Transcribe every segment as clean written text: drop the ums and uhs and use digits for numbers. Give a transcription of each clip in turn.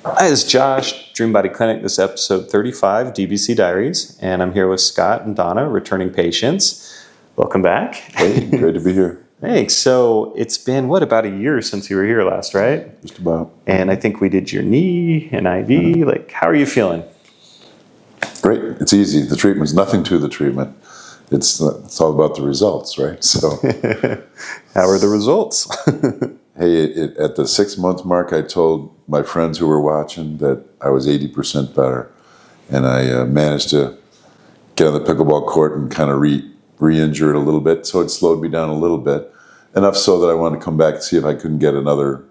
Hi, this is Josh, Dream Body Clinic. This is episode 35, DBC Diaries, and I'm here with Scott and Donna, returning patients. Welcome back. Hey, great to be here. Thanks. So it's been, about a year since you were here last, right? Just about. And I think we did your knee and IV. Like, how are you feeling? Great. It's easy. The treatment's nothing to the treatment. It's all about the results, right? So, how are the results? Hey, at the 6-month mark, I told my friends who were watching that I was 80% better. And I managed to get on the pickleball court and kind of re-injure it a little bit. So it slowed me down a little bit. Enough so that I wanted to come back and see if I couldn't get another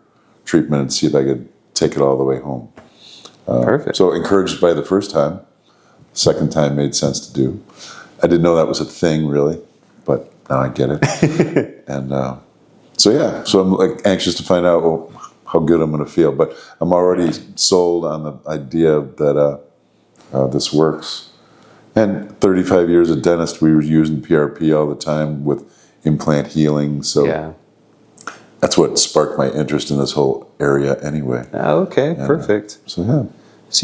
treatment and see if I could take it all the way home. Perfect. So encouraged by the first time. Second time made sense to do. I didn't know that was a thing, really. But now I get it. And so I'm like anxious to find out how good I'm going to feel. But I'm already sold on the idea that this works. And 35 years as a dentist, we were using PRP all the time with implant healing. So that's what sparked my interest in this whole area anyway. Okay, and, perfect. So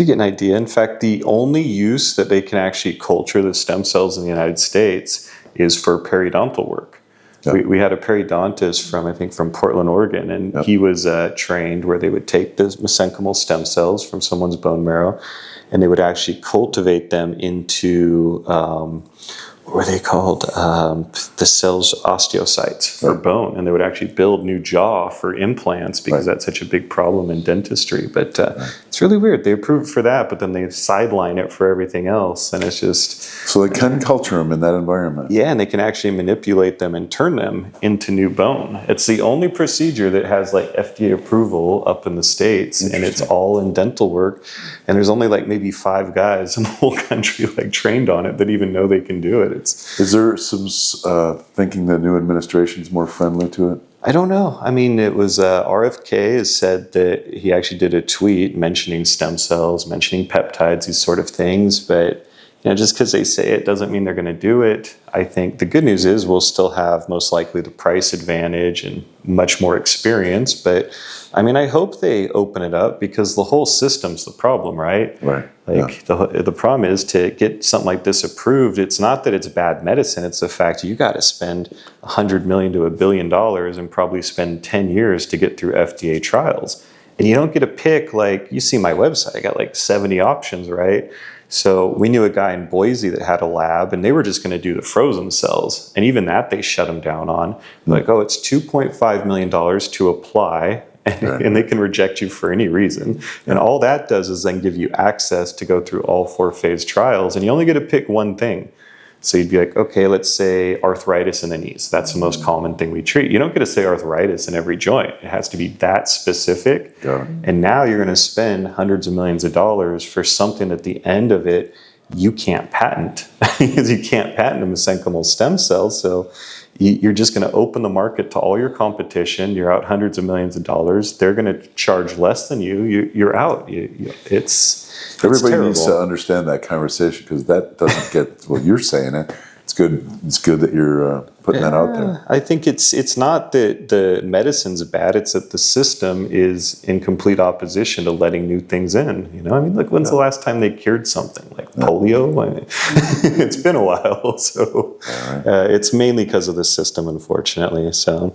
you get an idea. In fact, the only use that they can actually culture the stem cells in the United States is for periodontal work. We had a periodontist from Portland, Oregon, and he was trained where they would take the mesenchymal stem cells from someone's bone marrow, and they would actually cultivate them into what were they called? The cells osteocytes for bone, and they would actually build new jaw for implants because that's such a big problem in dentistry. But it's really weird. They approve for that, but then they sideline it for everything else, and it's just... So they can culture them in that environment. Yeah, and they can actually manipulate them and turn them into new bone. It's the only procedure that has like FDA approval up in the States, and it's all in dental work. And there's only like maybe 5 guys in the whole country like trained on it that even know they can do it. Is there some thinking the new administration is more friendly to it? I don't know. I mean, it was RFK has said that he actually did a tweet mentioning stem cells, mentioning peptides, these sort of things. But just because they say it doesn't mean they're going to do it. I think the good news is we'll still have most likely the price advantage and much more experience. But I mean, I hope they open it up because the whole system's the problem, right? Right. The problem is to get something like this approved. It's not that it's bad medicine. It's the fact you got to spend $100 million to $1 billion and probably spend 10 years to get through FDA trials. And you don't get to pick, like, you see my website, I got like 70 options, right? So we knew a guy in Boise that had a lab, and they were just going to do the frozen cells. And even that they shut him down on. Like, it's $2.5 million to apply, and they can reject you for any reason. And all that does is then give you access to go through all 4-phase trials, and you only get to pick one thing. So you'd be like, okay, let's say arthritis in the knees. That's the most common thing we treat. You don't get to say arthritis in every joint. It has to be that specific. And now you're going to spend hundreds of millions of dollars for something at the end of it you can't patent because you can't patent a mesenchymal stem cell. So you're just going to open the market to all your competition. You're out hundreds of millions of dollars. They're going to charge less than you. You're out. Everybody terrible. needs to understand that conversation because that doesn't get what you're saying. It's good. It's good that you're putting that out there. I think it's not that the medicine's bad. It's that the system is in complete opposition to letting new things in. I mean, look, when's the last time they cured something like polio? I mean, it's been a while. So it's mainly because of the system, unfortunately. So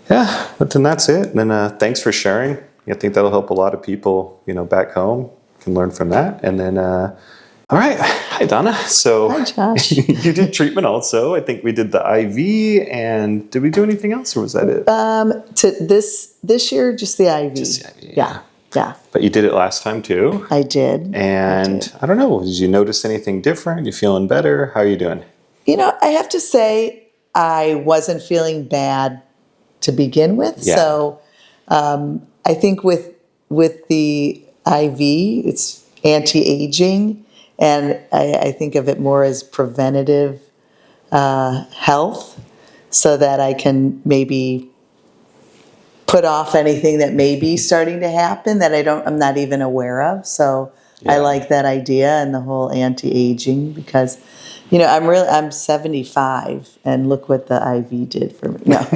but then that's it. And then thanks for sharing. I think that'll help a lot of people, back home. Can learn from that. And then, all right. Hi, Donna. So hi, Josh. You did treatment also. I think we did the IV, and did we do anything else, or was that it? To this year, just the IV. Just the IV. Yeah. But you did it last time too. I did. And I don't know. Did you notice anything different? You feeling better? How are you doing? I have to say I wasn't feeling bad to begin with. Yeah. So I think with the IV, it's anti-aging, and I think of it more as preventative health, so that I can maybe put off anything that may be starting to happen that I'm not even aware of. So I like that idea and the whole anti-aging because, I'm 75 and look what the IV did for me. No.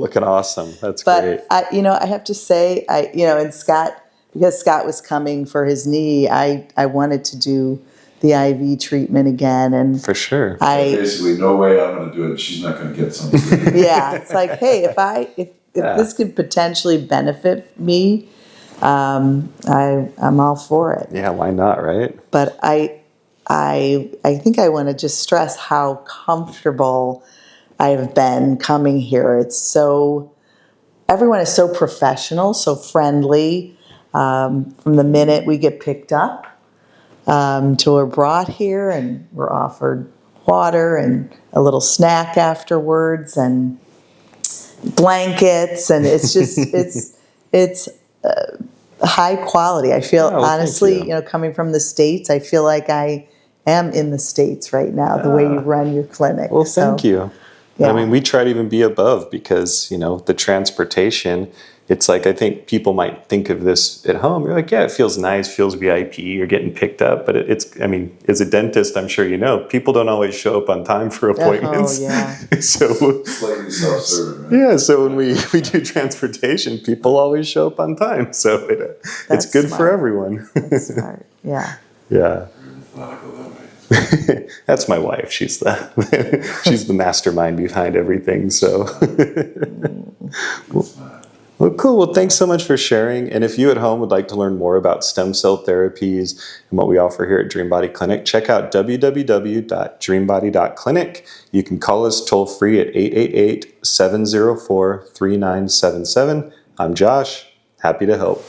looking awesome. That's But great. I have to say, and Scott, because Scott was coming for his knee, I wanted to do the IV treatment again, and For sure. Basically, no way I'm going to do it. She's not going to get something. yeah, it's like, hey, if this could potentially benefit me, I'm all for it. Yeah, why not, right? But I think I want to just stress how comfortable I have been coming here. Everyone is so professional, so friendly. From the minute we get picked up till we're brought here, and we're offered water and a little snack afterwards, and blankets, and it's just it's high quality. I feel well, thank honestly, you. coming from the States, I feel like I am in the States right now. The way you run your clinic. Well, thank you. Yeah. I mean, we try to even be above because, the transportation, it's like, I think people might think of this at home. You're like, yeah, it feels nice, feels VIP, you're getting picked up. But as a dentist, I'm sure people don't always show up on time for appointments. Oh, yeah. So, Slightly self-serving, right? yeah, so when we do transportation, people always show up on time. So it's That's good for smart. everyone. That's smart. Yeah. Yeah. Methodical that way. That's my wife. She's the mastermind behind everything. So, well, cool. Well, thanks so much for sharing. And if you at home would like to learn more about stem cell therapies and what we offer here at DreamBody Clinic, check out www.dreambody.clinic. You can call us toll free at 888-704-3977. I'm Josh. Happy to help.